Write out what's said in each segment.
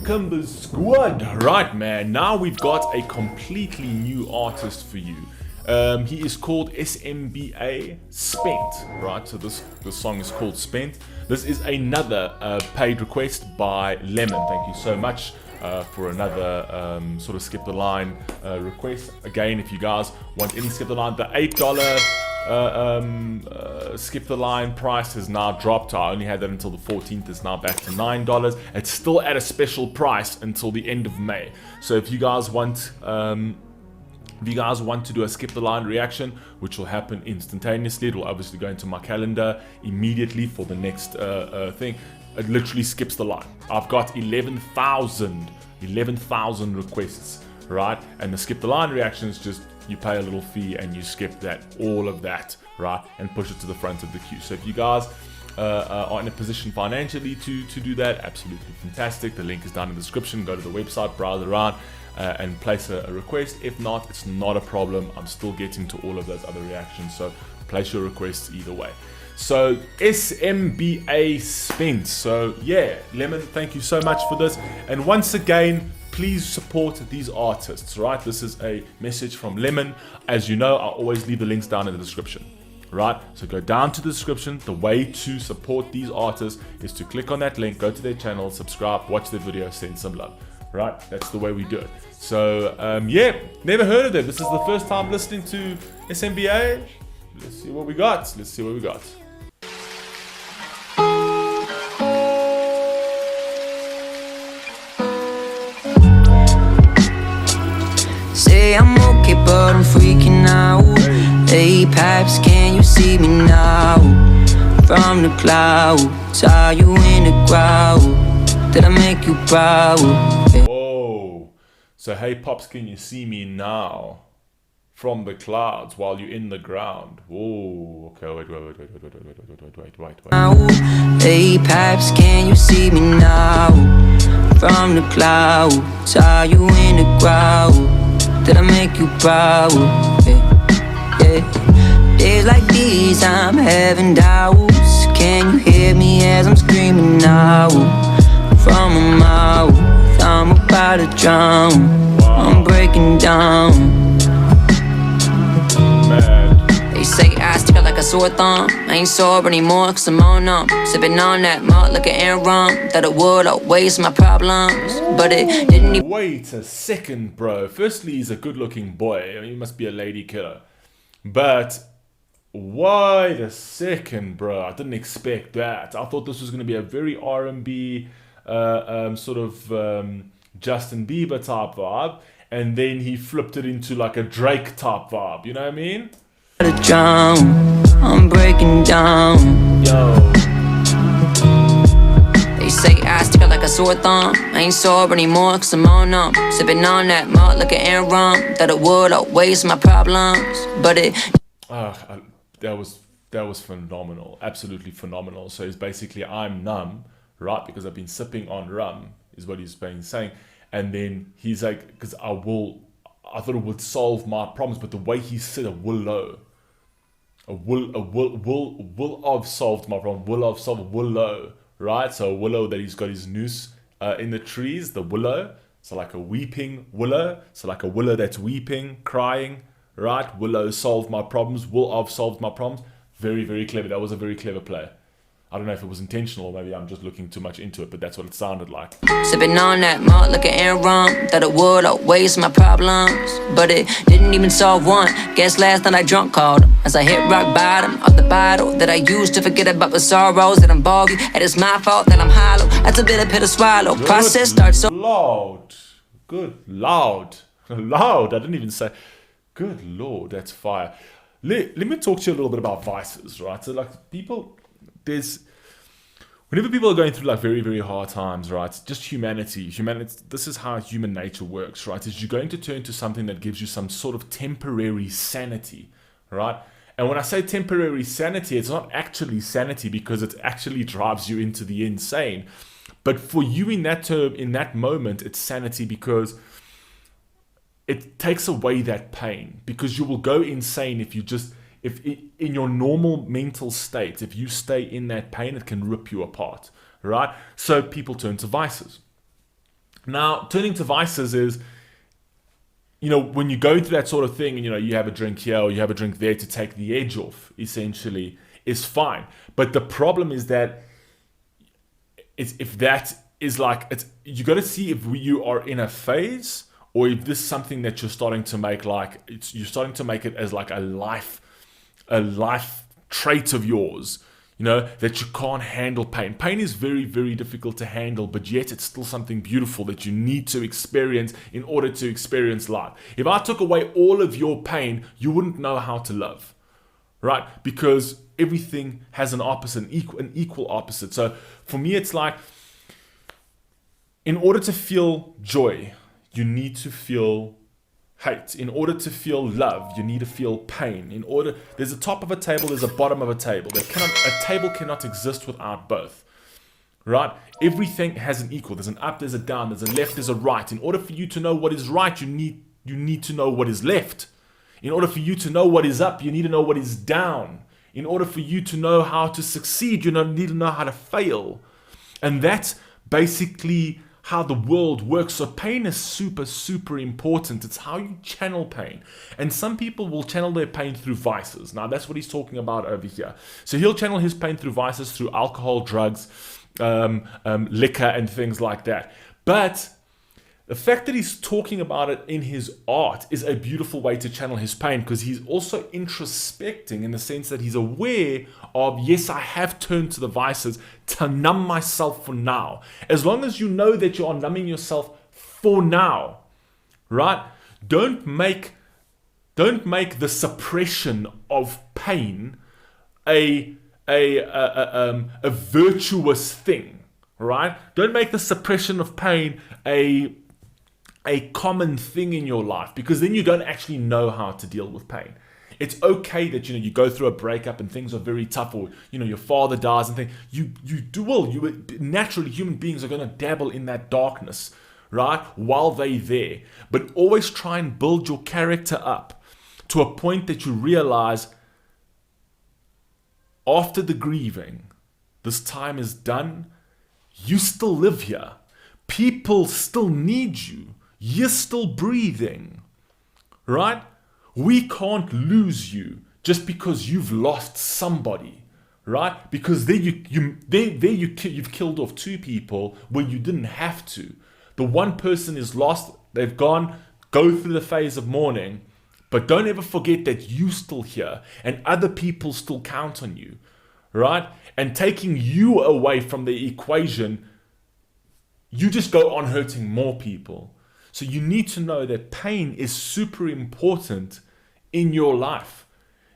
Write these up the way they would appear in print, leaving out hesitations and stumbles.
Cucumber squad. Right, man, now we've got a completely new artist for you. He is called SMBA Spent, right? So this song is called Spent. This is another paid request by Lemon. Thank you so much for another sort of skip the line request. Again, if you guys want any skip the line, the $8 skip the line price has now dropped. I only had that until the 14th. It's now back to $9. It's still at a special price until the end of May. So if you guys want to do a skip the line reaction, which will happen instantaneously, it will obviously go into my calendar immediately for the next thing. It literally skips the line. I've got 11,000 requests, right? And the skip the line reaction is just you pay a little fee and you skip all of that, right? And push it to the front of the queue. So if you guys are in a position financially to do that, absolutely fantastic. The link is down in the description. Go to the website, browse around, and place a request. If not, it's not a problem. I'm still getting to all of those other reactions, so place your requests either way. So SMBA Spent. So yeah, Lemon, thank you so much for this. And once again, please support these artists, right? This is a message from Lemon. As you know, I'll always leave the links down in the description, right? So go down to the description. The way to support these artists is to click on that link, go to their channel, subscribe, watch their video, send some love, right? That's the way we do it. So yeah, never heard of them. This is the first time listening to SMBA. Let's see what we got. Say I'm okay, but I'm freaking out. Hey, Paps, can you see me now? From the clouds, are you in the crowd? Did I make you proud? Whoa. So, hey, Pops, can you see me now? From the clouds while you're in the ground. Whoa. Okay, wait. Hey, Paps, can you see me now? From the clouds, are you in the crowd? Did I make you proud? Yeah. Days like these, I'm having doubts. Can you hear me as I'm screaming now? From a mouth, I'm about to drown. I'm breaking down. They say I stick out like a sore thumb. I ain't sore anymore cause I'm on them. Sipping on that malt like an air rum. That it would outweigh my problems, but it didn't even. Wait a second, bro. Firstly, he's a good looking boy. I mean, he must be a lady killer. But wait a second, bro. I didn't expect that. I thought this was going to be a very R&B sort of Justin Bieber type vibe. And then he flipped it into like a Drake type vibe. You know what I mean? I'm breaking down. Yo. They say I stick out like a sore thumb. I ain't sore anymore cause I'm on them. Sipping on that malt like an air rum. That it would outweigh my problems, but it. That was phenomenal. Absolutely phenomenal. So it's basically I'm numb, right? Because I've been sipping on rum, is what he's been saying. And then he's like, because I thought it would solve my problems, but the way he said it, will have solved my problem, will have solved willow, right? So a willow that he's got his noose in the trees, the willow. So like a weeping willow. So like a willow that's weeping, crying, right? Willow solved my problems, will have solved my problems. Very, very clever. That was a very clever play. I don't know if it was intentional or maybe I'm just looking too much into it, but that's what it sounded like. Sipping on that malt like an air rum. That it would outweigh my problems, but it didn't even solve one. Guess last night I drunk called him as I hit rock bottom of the bottle that I used to forget about the sorrows that I'm boggy. And it's my fault that I'm hollow. That's a bitter pill to swallow. Good Process starts so loud. Loud. I didn't even say. Good Lord, that's fire. Let me talk to you a little bit about vices, right? So like whenever people are going through like very, very hard times, right? Just humanity, this is how human nature works, right? Is you're going to turn to something that gives you some sort of temporary sanity, right? And when I say temporary sanity, it's not actually sanity because it actually drives you into the insane. But for you in that term, in that moment, it's sanity because it takes away that pain, because you will go insane if in your normal mental state, if you stay in that pain, it can rip you apart, right? So people turn to vices. Now, turning to vices is, when you go through that sort of thing, and you have a drink here or you have a drink there to take the edge off, essentially, is fine. But the problem is that if that is like, you got to see if you are in a phase, or if this is something that you're starting to make you're starting to make it as like a life trait of yours. That you can't handle pain. Pain is very, very difficult to handle, but yet it's still something beautiful that you need to experience in order to experience life. If I took away all of your pain, you wouldn't know how to love, right? Because everything has an opposite, an equal opposite. So for me, it's like, in order to feel joy, you need to feel hate. In order to feel love, you need to feel pain. There's a top of a table, there's a bottom of a table. A table cannot exist without both, right? Everything has an equal. There's an up, there's a down, there's a left, there's a right. In order for you to know what is right, you need to know what is left. In order for you to know what is up, you need to know what is down. In order for you to know how to succeed, you need to know how to fail. And that's basically how the world works. So pain is super, super important. It's how you channel pain. And some people will channel their pain through vices. Now, that's what he's talking about over here. So he'll channel his pain through vices, through alcohol, drugs, liquor, and things like that. But the fact that he's talking about it in his art is a beautiful way to channel his pain, because he's also introspecting in the sense that he's aware of, yes, I have turned to the vices to numb myself for now. As long as you know that you are numbing yourself for now, right? Don't make the suppression of pain a virtuous thing, right? Don't make the suppression of pain a common thing in your life, because then you don't actually know how to deal with pain. It's okay that you go through a breakup and things are very tough, or your father dies and things. Naturally, human beings are going to dabble in that darkness, right, while they're there. But always try and build your character up to a point that you realize, after the grieving, this time is done. You still live here. People still need you. You're still breathing, right? We can't lose you just because you've lost somebody, right? Because you've killed off two people where you didn't have to. The one person is lost. They've gone. Go through the phase of mourning, but don't ever forget that you're still here and other people still count on you, right? And taking you away from the equation, you just go on hurting more people. So you need to know that pain is super important in your life,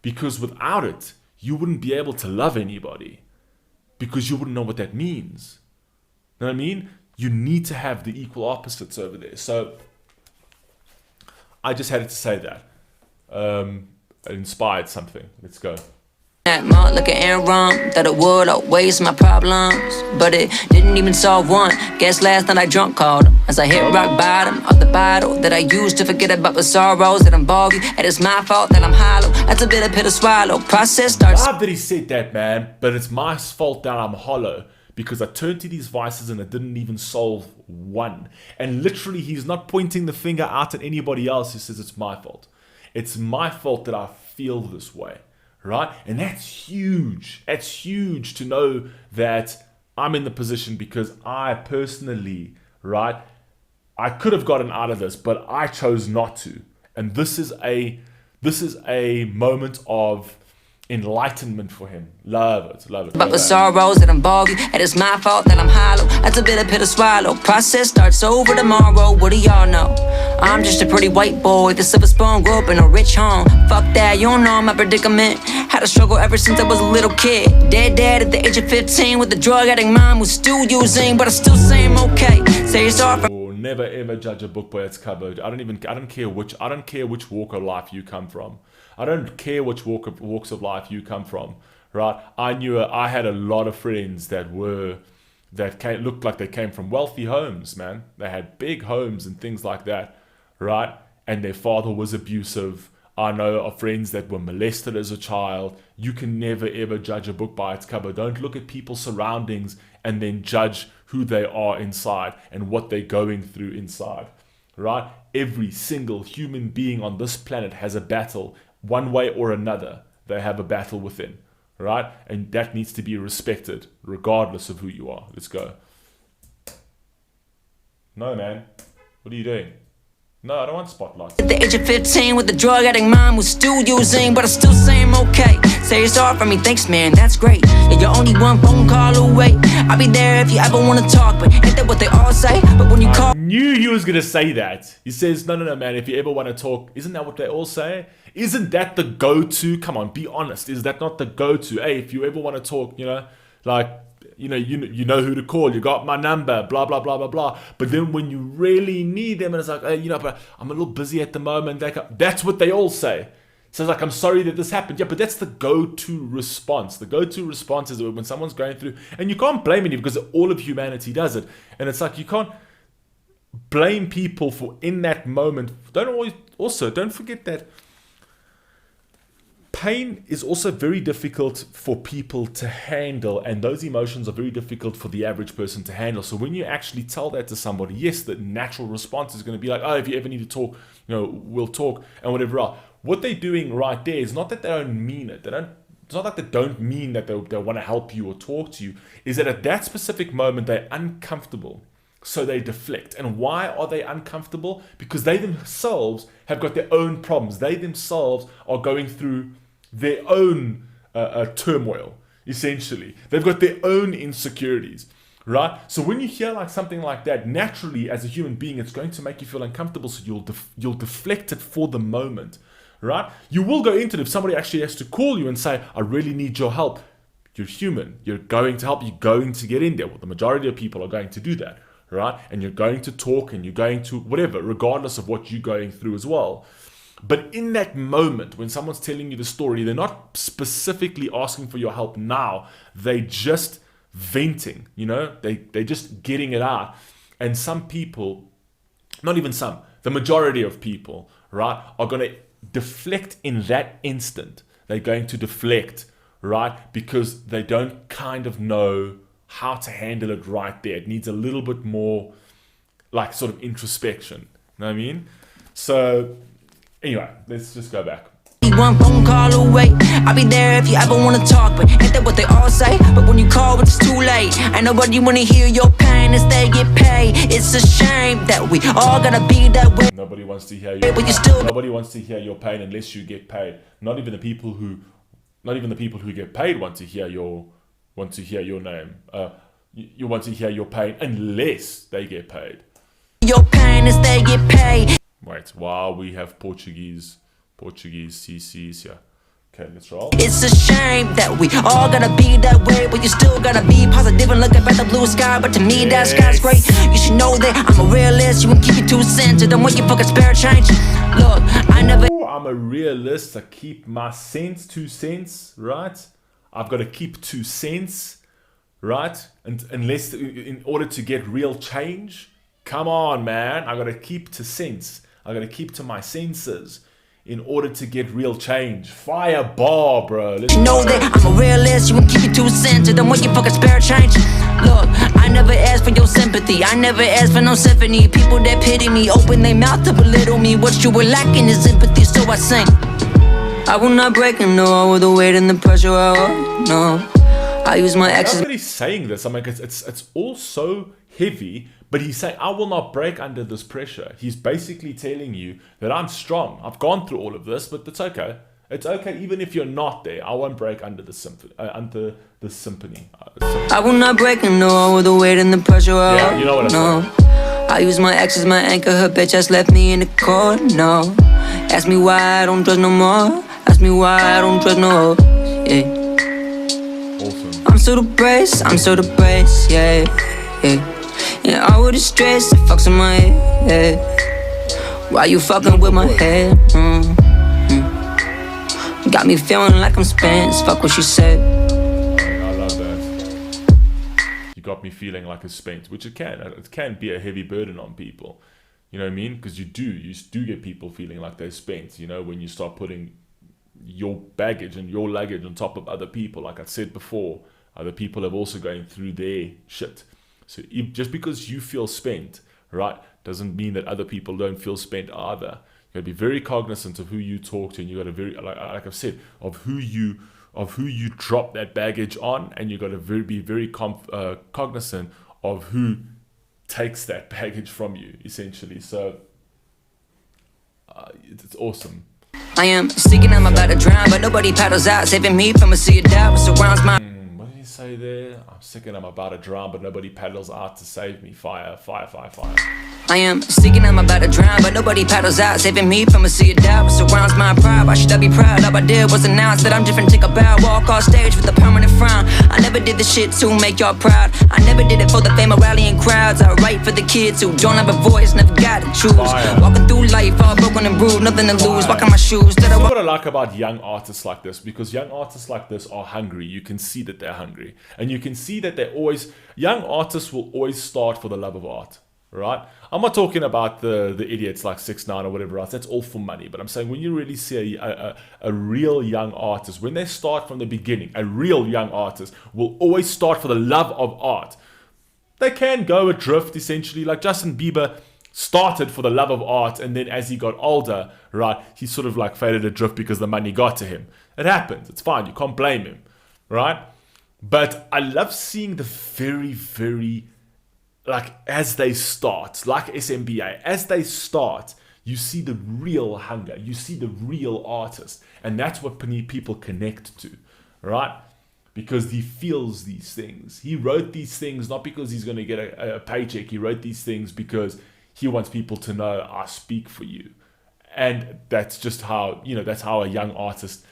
because without it, you wouldn't be able to love anybody, because you wouldn't know what that means. You know what I mean? You need to have the equal opposites over there. So I just had to say that. It inspired something. Let's go. That mark like an Aaron, that it would outweigh my problems, but it didn't even solve one. Guess last night I drunk called as I hit rock bottom of the bottle that I used to forget about the sorrows that involve you. And it's my fault that I'm hollow. That's a bitter pill to swallow. Process starts. I love that he said that, man. But it's my fault that I'm hollow, because I turned to these vices and it didn't even solve one. And literally, he's not pointing the finger out at anybody else. He says it's my fault. It's my fault that I feel this way. Right? And that's huge. That's huge to know that I'm in the position, because I personally, right, I could have gotten out of this, but I chose not to. And this is a moment of enlightenment for him. Love it, love it. But the sorrows that involve you, and it's my fault that I'm hollow. That's a bitter pill to swallow. Process starts over tomorrow. What do y'all know? I'm just a pretty white boy, the silver spoon, grew up in a rich home. Fuck that, you don't know my predicament. Had to struggle ever since I was a little kid. Dead dad at the age of 15 with the drug addict mom who's still using, but I still say I'm okay. Say you're sorry for. Never ever judge a book by its cover. I don't care which walk of life you come from. I don't care which walks of life you come from, right? I had a lot of friends that looked like they came from wealthy homes, man. They had big homes and things like that, right? And their father was abusive. I know of friends that were molested as a child. You can never ever judge a book by its cover. Don't look at people's surroundings and then judge who they are inside and what they're going through inside, right? Every single human being on this planet has a battle, one way or another. They have a battle within, right? And that needs to be respected regardless of who you are. Let's go. No, man. What are you doing? No, I don't want spotlights. At the age of 15 with the drug addict mom was still using, but I still say I'm okay. Say you're sorry for me, thanks man, that's great. Yeah, you're only one phone call away. I'll be there if you ever want to talk, but ain't that what they all say? But when you call... I knew he was going to say that. He says, no, man, if you ever want to talk, isn't that what they all say? Isn't that the go-to? Come on, be honest. Is that not the go-to? Hey, if you ever want to talk, like... You know who to call. You got my number, blah, blah, blah, blah, blah. But then when you really need them, and it's like, hey, but I'm a little busy at the moment. That's what they all say. So it's like, I'm sorry that this happened. Yeah, but that's the go-to response. The go-to response is when someone's going through, and you can't blame anyone because all of humanity does it. And it's like, you can't blame people for in that moment. Don't forget that pain is also very difficult for people to handle, and those emotions are very difficult for the average person to handle. So when you actually tell that to somebody, yes, the natural response is going to be like, oh, if you ever need to talk, we'll talk and whatever else. What they're doing right there is not that they don't mean it. It's not that they don't mean that they want to help you or talk to you. Is that at that specific moment, they're uncomfortable. So they deflect. And why are they uncomfortable? Because they themselves have got their own problems. They themselves are going through their own turmoil, essentially. They've got their own insecurities, right? So when you hear like something like that, naturally, as a human being, it's going to make you feel uncomfortable, so you'll deflect it for the moment, right? You will go into it if somebody actually has to call you and say, I really need your help. You're human. You're going to help. You're going to get in there. Well, the majority of people are going to do that, right? And you're going to talk and you're going to whatever, regardless of what you're going through as well. But in that moment, when someone's telling you the story, they're not specifically asking for your help now. They're just venting, they're just getting it out. And some people, not even some, the majority of people, right, are going to deflect in that instant. They're going to deflect, right, because they don't kind of know how to handle it right there. It needs a little bit more like sort of introspection. You know what I mean? So... anyway, let's just go back. One phone call away. I'll be there if you ever want to talk, but ain't that what they all say? But when you call, it's too late. Ain't nobody want to hear your pain as they get paid. It's a shame that we all gotta be that way. Nobody wants to hear nobody wants to hear your pain unless you get paid. Not even the people who get paid want to hear your name. You want to hear your pain unless they get paid. Your pain as they get paid. Wait, wow, we have Portuguese CCs here. Okay, let's roll. It's a shame that we all gotta be that way, but you still gotta be positive and look up at the blue sky. But to me, that sky's great. You should know that I'm a realist. You won't keep it 2 cents, so don't want your fucking spare change. Look, I'm a realist. I keep my 2 cents, right? I've got to keep 2 cents, right? And unless in order to get real change, come on, man. I got to keep 2 cents. I got to keep to my senses in order to get real change. Fire bar, bro. You know that I'm a realist. You won't keep it 2 cents, so don't want your fucking spare change. Look, I never asked for your sympathy. I never asked for no symphony. People that pity me open their mouth to belittle me. What you were lacking is empathy, so I sing. I will not break and no with the weight and the pressure. No, I use my actions. How he's saying this? I'm like, it's all so heavy. But he's saying, I will not break under this pressure. He's basically telling you that I'm strong. I've gone through all of this, but it's okay. It's okay even if you're not there. I won't break under the symphony. I will not break and no with the weight and the pressure. Yeah, you know what I'm saying. I use my ex as my anchor. Her bitch ass left me in the cold. No, ask me why I don't trust no more. Ask me why I don't trust no. Yeah. Awesome. I'm so depressed. Yeah. Yeah, all with the stress, it fucks in my head. Why you fucking with my head? Got me feeling like I'm spent. Fuck what she said. I love that. You got me feeling like a spent, which it can be a heavy burden on people. You know what I mean? Because you do get people feeling like they're spent, you know, when you start putting your baggage and your luggage on top of other people. Like I said before, other people have also going through their shit. So just because you feel spent, right, doesn't mean that other people don't feel spent either. You got to be very cognizant of who you talk to, and you got to very, like I've said, of who you drop that baggage on, and you got to be very cognizant of who takes that baggage from you, essentially. So it's awesome. I am seeking, I'm about to drown, but nobody paddles out, saving me from a sea of doubt surrounds my. What did he say there? I'm sick and I'm about to drown, but nobody paddles out to save me. Fire, fire, fire, fire. I am seeking, I'm about to drown, but nobody paddles out, saving me from a sea of doubt surrounds my pride. Why should I be proud? All I did was announce that I'm different, take a bow, walk off stage with a permanent frown. I never did the shit to make y'all proud. I never did it for the fame of rallying crowds. I write for the kids who don't have a voice, never got to choose. Walking through life, all broken and bruised, nothing to lose. Walking my shoes. That's what I like about young artists like this, because young artists like this are hungry. You can see that they're hungry, and you can see that young artists will always start for the love of art. Right? I'm not talking about the idiots like 6ix9ine or whatever else. That's all for money. But I'm saying when you really see a real young artist, when they start from the beginning, a real young artist will always start for the love of art. They can go adrift, essentially. Like Justin Bieber started for the love of art, and then as he got older, right, he sort of like faded adrift because the money got to him. It happens. It's fine. You can't blame him. Right? But I love seeing the very, very... like as they start, like SMBA, as they start, you see the real hunger, you see the real artist, and that's what people connect to, right? Because he feels these things. He wrote these things not because he's going to get a paycheck. He wrote these things because he wants people to know, I speak for you. And that's just how, that's how a young artist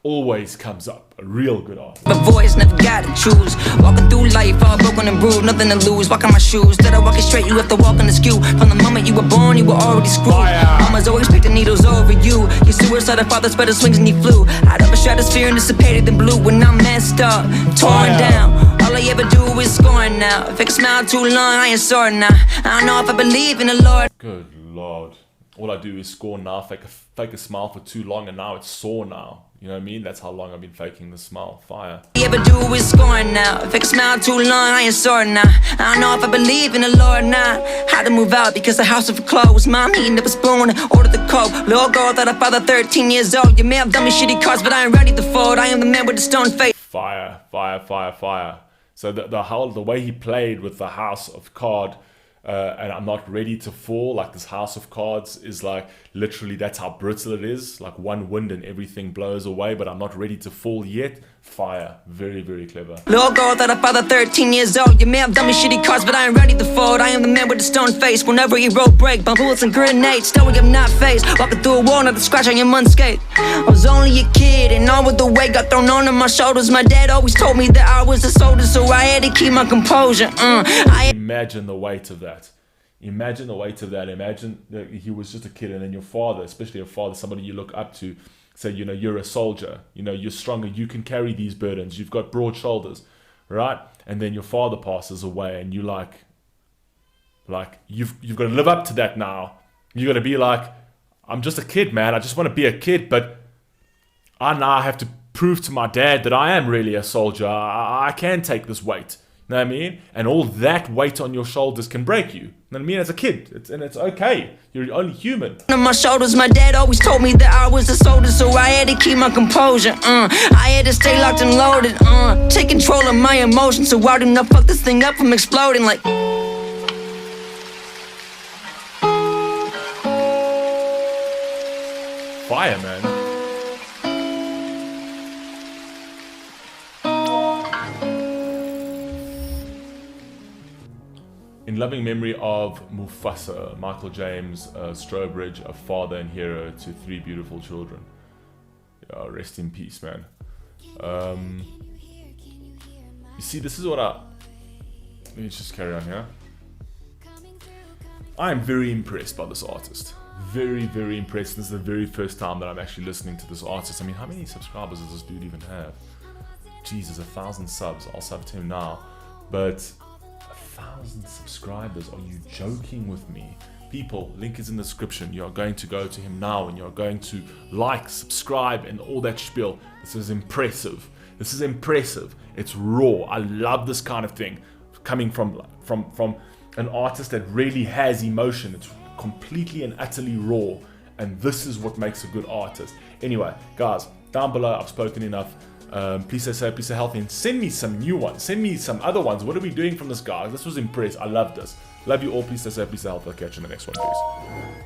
always comes up, a real good artist. My voice never got to choose. Walking through life, all broken and bruised, nothing to lose. Walking my shoes, instead of walking straight, you have to walk on the skew. From the moment you were born, you were already screwed. Mama's always picked the needles over you. Your suicidal father spread his wings and he flew out of a stratosphere and dissipated in blue. When I'm messed up, torn down, all I ever do is scoring now. If I can smile too long, I ain't sorry now. I don't know if I believe in the Lord. Good Lord. All I do is score now, fake a smile for too long, and now it's sore now. You know what I mean? That's how long I've been faking the smile. Fire. All I ever do is scoring now. If I can smile too long, I ain't sorry now. I don't know if I believe in the Lord now. Had to move out because the house was closed. Mom heating up a spoon, ordered the coke. Little girl that I father 13 years old. You may have done me shitty cards, but I ain't ready to fold. I am the man with the stone face. Fire, fire, fire, fire. So the way he played with the house of card, and I'm not ready to fall, like this house of cards is like literally that's how brittle it is, like one wind and everything blows away, but I'm not ready to fall yet. Fire. Very, very clever. Little girl that I father 13 years old. You may have done me shitty cards, but I ain't ready to fold. I am the man with the stone face. Whenever he roll break, bump bullets and grenades, stowing I'm not faced. Walking through a wall, not a scratch on your munskate. I was only a kid, and all with the weight got thrown onto my shoulders. My dad always told me that I was a soldier, so I had to keep my composure. Imagine the weight of that. Imagine the weight of that. Imagine that he was just a kid, and then your father, especially your father, somebody you look up to, say, you're a soldier, you're stronger, you can carry these burdens, you've got broad shoulders, right? And then your father passes away, and you like you've got to live up to that now. You got to be like, I'm just a kid, man. I just want to be a kid, but I now have to prove to my dad that I am really a soldier. I can take this weight. You know what I mean? And all that weight on your shoulders can break you. You know what I mean? As a kid, it's okay. You're only human. On my shoulders, my dad always told me that I was a soldier, so I had to keep my composure. I had to stay locked and loaded. Take control of my emotions, so I do not fuck this thing up from exploding like. Fire, man. In loving memory of Mufasa, Michael James Strobridge, a father and hero to 3 beautiful children. Yeah, rest in peace, man. You see, this is what let me just carry on here. I am very impressed by this artist. Very, very impressed. This is the very first time that I'm actually listening to this artist. I mean, how many subscribers does this dude even have? Jesus, 1,000 subs. I'll sub to him now. But 1,000 subscribers? Are you joking with me? People, link is in the description. You are going to go to him now and you're going to like, subscribe, and all that spiel. This is impressive. This is impressive. It's raw. I love this kind of thing coming from an artist that really has emotion. It's completely and utterly raw, and this is what makes a good artist. Anyway, guys, down below, I've spoken enough. Please stay safe, please stay healthy, and send me some new ones. Send me some other ones. What are we doing from this guy? This was impressed. I love this. Love you all. Please stay safe, please stay healthy. I'll catch you in the next one. Peace.